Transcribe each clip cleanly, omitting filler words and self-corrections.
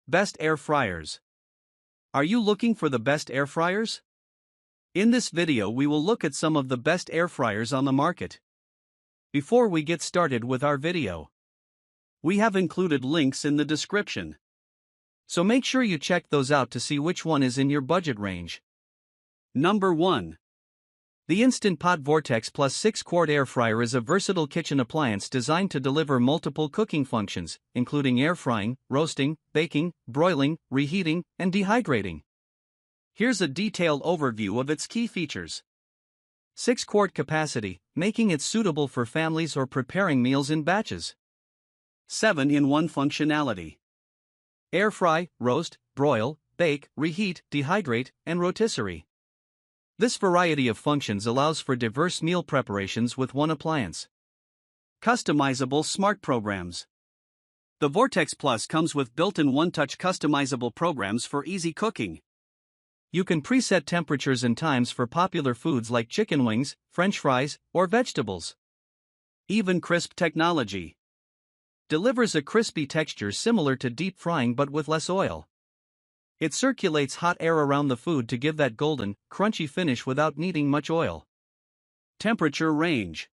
Best air fryers. Are you looking for the best air fryers? In this video we will look at some of the best air fryers on the market. Before we get started with our video, we have included links in the description, so make sure you check those out to see which one is in your budget range. Number 1. The Instant Pot Vortex Plus 6-quart air fryer is a versatile kitchen appliance designed to deliver multiple cooking functions, including air frying, roasting, baking, broiling, reheating, and dehydrating. Here's a detailed overview of its key features. 6-quart capacity, making it suitable for families or preparing meals in batches. 7-in-1 functionality. Air fry, roast, broil, bake, reheat, dehydrate, and rotisserie. This variety of functions allows for diverse meal preparations with one appliance. Customizable smart programs. The Vortex Plus comes with built-in one-touch customizable programs for easy cooking. You can preset temperatures and times for popular foods like chicken wings, French fries, or vegetables. Even crisp technology. Delivers a crispy texture similar to deep frying but with less oil. It circulates hot air around the food to give that golden, crunchy finish without needing much oil. Temperature range.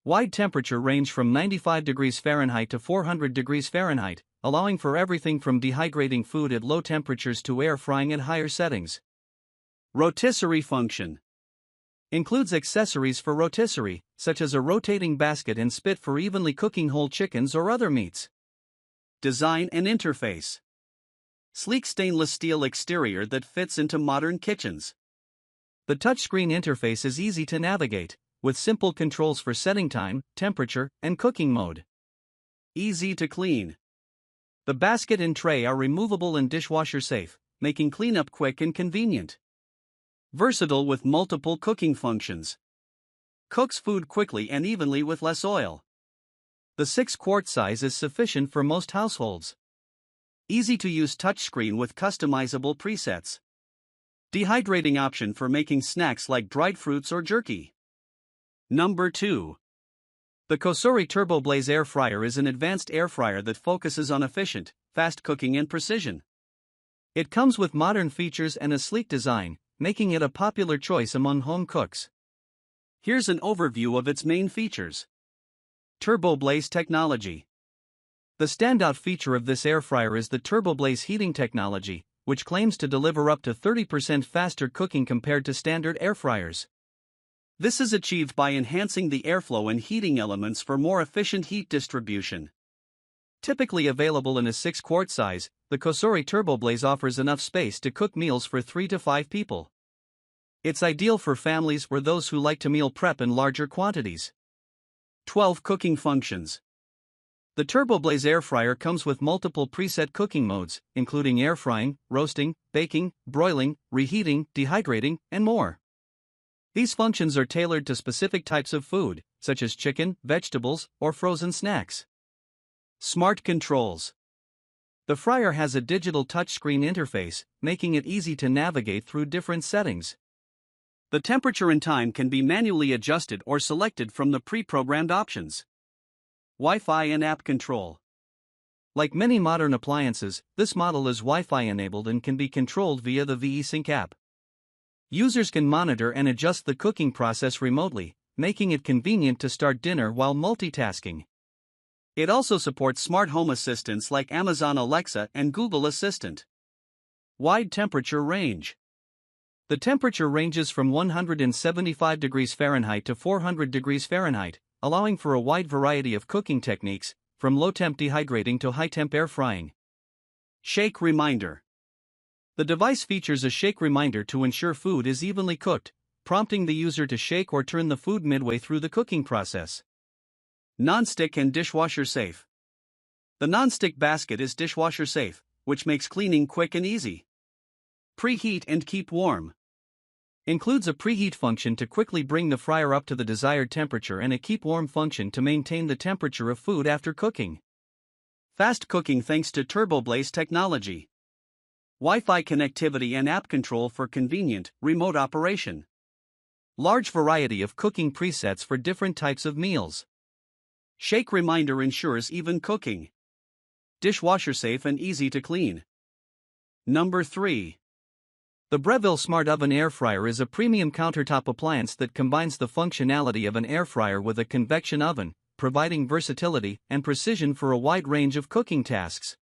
Wide temperature range from 95 degrees Fahrenheit to 400 degrees Fahrenheit, allowing for everything from dehydrating food at low temperatures to air frying at higher settings. Rotisserie function. Includes accessories for rotisserie, such as a rotating basket and spit for evenly cooking whole chickens or other meats. Design and interface. Sleek stainless steel exterior that fits into modern kitchens. The touchscreen interface is easy to navigate, with simple controls for setting time, temperature, and cooking mode. Easy to clean. The basket and tray are removable and dishwasher safe, making cleanup quick and convenient. Versatile with multiple cooking functions. Cooks food quickly and evenly with less oil. The 6-quart size is sufficient for most households. Easy to use touchscreen with customizable presets. Dehydrating option for making snacks like dried fruits or jerky. Number 2. The COSORI TurboBlaze air fryer is an advanced air fryer that focuses on efficient, fast cooking and precision. It comes with modern features and a sleek design, making it a popular choice among home cooks. Here's an overview of its main features. TurboBlaze technology. The standout feature of this air fryer is the TurboBlaze heating technology, which claims to deliver up to 30% faster cooking compared to standard air fryers. This is achieved by enhancing the airflow and heating elements for more efficient heat distribution. Typically available in a 6-quart size, the COSORI TurboBlaze offers enough space to cook meals for 3 to 5 people. It's ideal for families or those who like to meal prep in larger quantities. 12 cooking functions. The TurboBlaze air fryer comes with multiple preset cooking modes, including air frying, roasting, baking, broiling, reheating, dehydrating, and more. These functions are tailored to specific types of food, such as chicken, vegetables, or frozen snacks. Smart controls. The fryer has a digital touchscreen interface, making it easy to navigate through different settings. The temperature and time can be manually adjusted or selected from the pre-programmed options. Wi-Fi and app control. Like many modern appliances, this model is Wi-Fi enabled and can be controlled via the VE-Sync app. Users can monitor and adjust the cooking process remotely, making it convenient to start dinner while multitasking. It also supports smart home assistants like Amazon Alexa and Google Assistant. Wide temperature range. The temperature ranges from 175 degrees Fahrenheit to 400 degrees Fahrenheit, allowing for a wide variety of cooking techniques, from low-temp dehydrating to high-temp air frying. Shake reminder. The device features a shake reminder to ensure food is evenly cooked, prompting the user to shake or turn the food midway through the cooking process. Non-stick and dishwasher safe. The non-stick basket is dishwasher safe, which makes cleaning quick and easy. Preheat and keep warm. Includes a preheat function to quickly bring the fryer up to the desired temperature and a keep warm function to maintain the temperature of food after cooking. Fast cooking thanks to TurboBlaze technology. Wi-Fi connectivity and app control for convenient, remote operation. Large variety of cooking presets for different types of meals. Shake reminder ensures even cooking. dishwasher safe and easy to clean. Number 3. The Breville Smart Oven Air Fryer is a premium countertop appliance that combines the functionality of an air fryer with a convection oven, providing versatility and precision for a wide range of cooking tasks.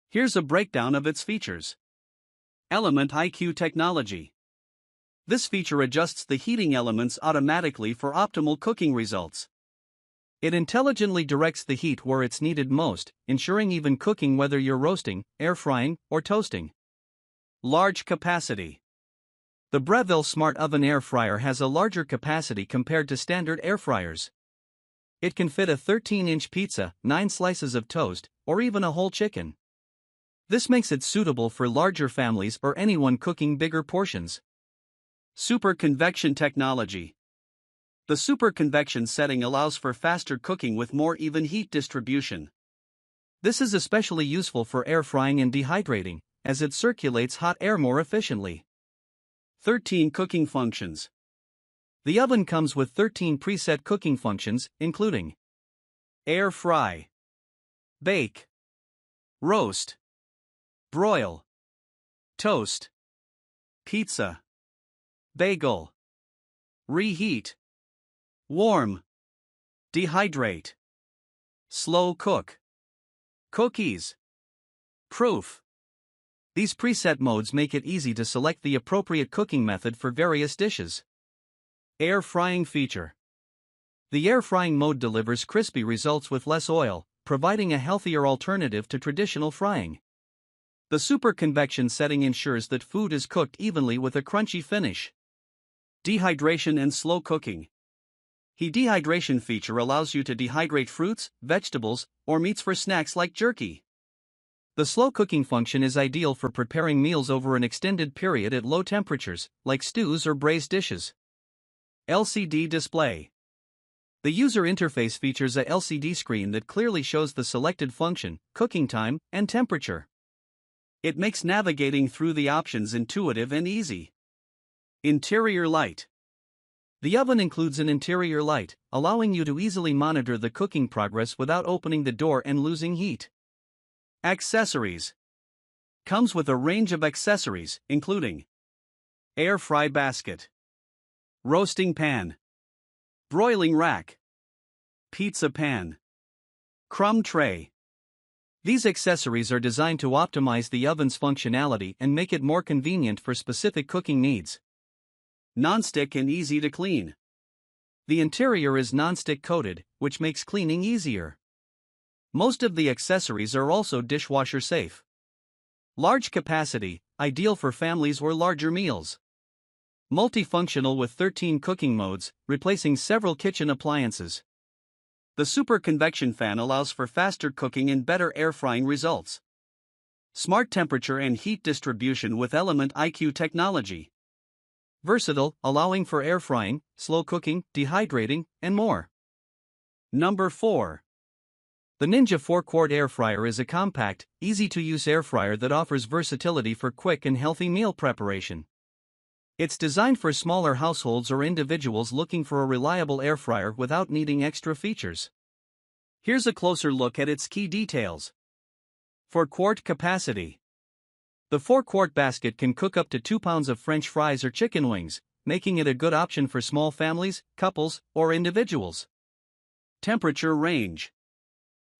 Here's a breakdown of its features. Element IQ technology. This feature adjusts the heating elements automatically for optimal cooking results. It intelligently directs the heat where it's needed most, ensuring even cooking whether you're roasting, air frying, or toasting. Large capacity. The Breville Smart Oven Air Fryer has a larger capacity compared to standard air fryers. It can fit a 13-inch pizza, 9 slices of toast, or even a whole chicken. This makes it suitable for larger families or anyone cooking bigger portions. Super convection technology. The super convection setting allows for faster cooking with more even heat distribution. This is especially useful for air frying and dehydrating, as it circulates hot air more efficiently. 13 cooking functions. The oven comes with 13 preset cooking functions, including air fry, bake, roast, broil, toast, pizza, bagel, reheat, warm, dehydrate, slow cook, cookies, proof. These preset modes make it easy to select the appropriate cooking method for various dishes. Air frying feature. The air frying mode delivers crispy results with less oil, providing a healthier alternative to traditional frying. The super convection setting ensures that food is cooked evenly with a crunchy finish. Dehydration and slow cooking. The dehydration feature allows you to dehydrate fruits, vegetables, or meats for snacks like jerky. The slow cooking function is ideal for preparing meals over an extended period at low temperatures, like stews or braised dishes. LCD display. The user interface features a LCD screen that clearly shows the selected function, cooking time, and temperature. It makes navigating through the options intuitive and easy. Interior light. The oven includes an interior light, allowing you to easily monitor the cooking progress without opening the door and losing heat. Accessories. Comes with a range of accessories, including air fry basket, roasting pan, broiling rack, pizza pan, crumb tray. These accessories are designed to optimize the oven's functionality and make it more convenient for specific cooking needs. Non-stick and easy to clean. The interior is non-stick coated, which makes cleaning easier. Most of the accessories are also dishwasher safe. Large capacity, ideal for families or larger meals. Multifunctional with 13 cooking modes, replacing several kitchen appliances. The super convection fan allows for faster cooking and better air frying results. Smart temperature and heat distribution with Element IQ technology. Versatile, allowing for air frying, slow cooking, dehydrating, and more. Number 4. The Ninja 4-quart air fryer is a compact, easy-to-use air fryer that offers versatility for quick and healthy meal preparation. It's designed for smaller households or individuals looking for a reliable air fryer without needing extra features. Here's a closer look at its key details. 4-quart capacity. The 4-quart basket can cook up to 2 pounds of French fries or chicken wings, making it a good option for small families, couples, or individuals. Temperature range.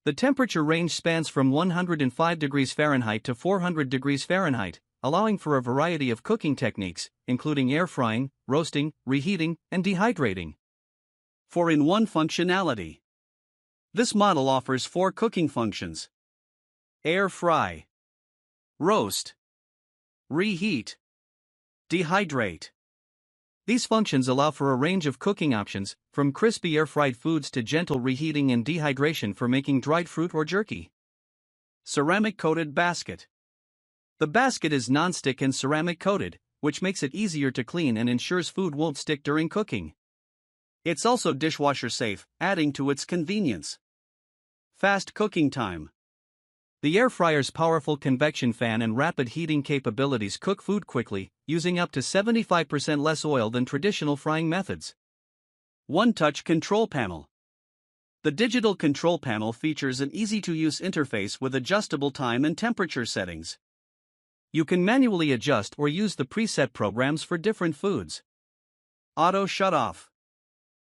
The temperature range spans from 105 degrees Fahrenheit to 400 degrees Fahrenheit, allowing for a variety of cooking techniques, including air frying, roasting, reheating, and dehydrating. 4-in-1 functionality. This model offers 4 cooking functions: air fry, roast, reheat, dehydrate. These functions allow for a range of cooking options, from crispy air-fried foods to gentle reheating and dehydration for making dried fruit or jerky. Ceramic-coated basket. The basket is non-stick and ceramic-coated, which makes it easier to clean and ensures food won't stick during cooking. It's also dishwasher safe, adding to its convenience. Fast cooking time. The air fryer's powerful convection fan and rapid heating capabilities cook food quickly, using up to 75% less oil than traditional frying methods. One-touch control panel. The digital control panel features an easy-to-use interface with adjustable time and temperature settings. You can manually adjust or use the preset programs for different foods. Auto shut-off.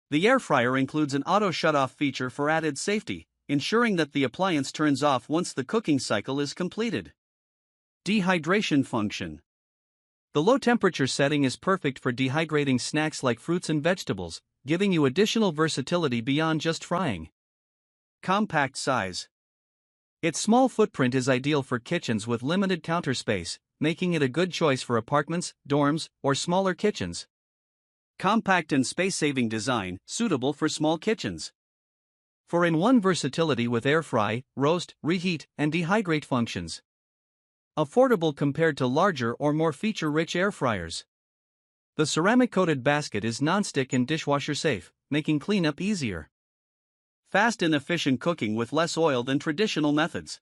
The air fryer includes an auto shut-off feature for added safety, ensuring that the appliance turns off once the cooking cycle is completed. Dehydration function. The low temperature setting is perfect for dehydrating snacks like fruits and vegetables, giving you additional versatility beyond just frying. Compact size. Its small footprint is ideal for kitchens with limited counter space, making it a good choice for apartments, dorms, or smaller kitchens. Compact and space-saving design, suitable for small kitchens. 4-in-1 versatility with air fry, roast, reheat, and dehydrate functions. Affordable compared to larger or more feature-rich air fryers. The ceramic-coated basket is non-stick and dishwasher safe, making cleanup easier. Fast and efficient cooking with less oil than traditional methods.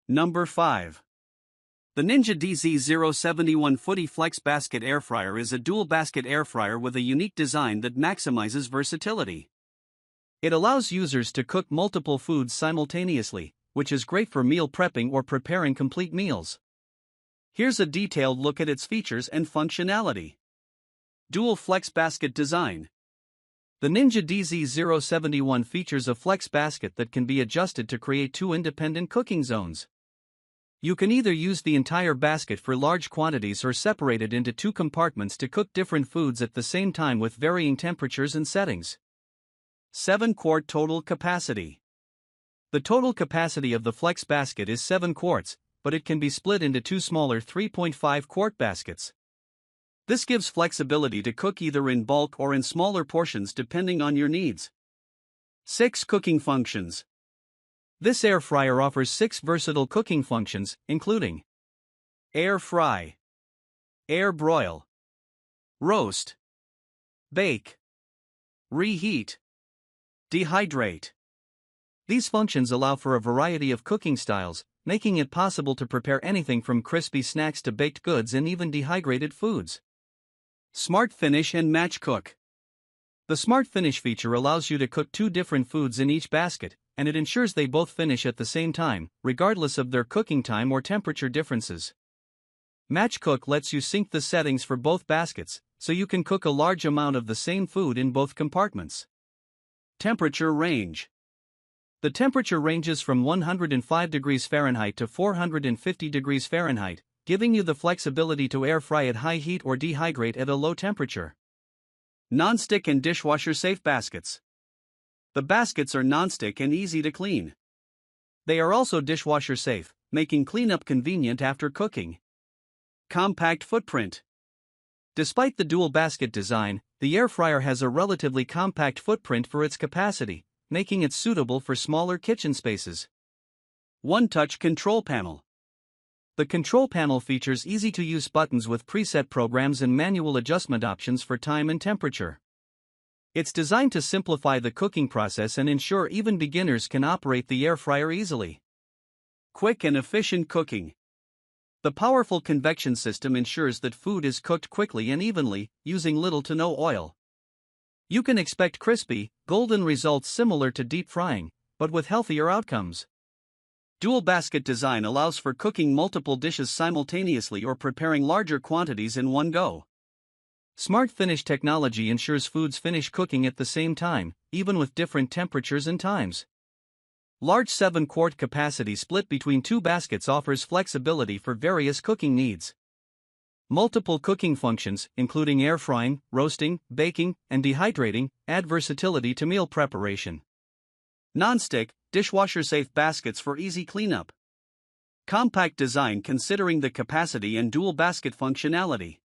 Number 5. The Ninja DZ071 Foodi FlexBasket Air Fryer is a dual-basket air fryer with a unique design that maximizes versatility. It allows users to cook multiple foods simultaneously, which is great for meal prepping or preparing complete meals. Here's a detailed look at its features and functionality. Dual FlexBasket design. The Ninja DZ071 features a FlexBasket that can be adjusted to create two independent cooking zones. You can either use the entire basket for large quantities or separate it into two compartments to cook different foods at the same time with varying temperatures and settings. 7-quart total capacity. The total capacity of the FlexBasket is 7 quarts, but it can be split into two smaller 3.5-quart baskets. This gives flexibility to cook either in bulk or in smaller portions depending on your needs. 6 cooking functions. This air fryer offers 6 versatile cooking functions, including air fry, air broil, roast, bake, reheat, dehydrate. These functions allow for a variety of cooking styles, making it possible to prepare anything from crispy snacks to baked goods and even dehydrated foods. Smart Finish and Match Cook. The Smart Finish feature allows you to cook 2 different foods in each basket, and it ensures they both finish at the same time, regardless of their cooking time or temperature differences. Match Cook lets you sync the settings for both baskets, so you can cook a large amount of the same food in both compartments. Temperature range. The temperature ranges from 105 degrees Fahrenheit to 450 degrees Fahrenheit, giving you the flexibility to air fry at high heat or dehydrate at a low temperature. Non-stick and dishwasher safe baskets. The baskets are non-stick and easy to clean. They are also dishwasher safe, making cleanup convenient after cooking. Compact footprint. Despite the dual basket design, the air fryer has a relatively compact footprint for its capacity, making it suitable for smaller kitchen spaces. One-touch control panel. The control panel features easy-to-use buttons with preset programs and manual adjustment options for time and temperature. It's designed to simplify the cooking process and ensure even beginners can operate the air fryer easily. Quick and efficient cooking. The powerful convection system ensures that food is cooked quickly and evenly, using little to no oil. You can expect crispy, golden results similar to deep frying, but with healthier outcomes. Dual basket design allows for cooking multiple dishes simultaneously or preparing larger quantities in one go. Smart Finish technology ensures foods finish cooking at the same time, even with different temperatures and times. Large 7-quart capacity split between 2 baskets offers flexibility for various cooking needs. Multiple cooking functions, including air frying, roasting, baking, and dehydrating, add versatility to meal preparation. Non-stick, dishwasher-safe baskets for easy cleanup. Compact design considering the capacity and dual basket functionality.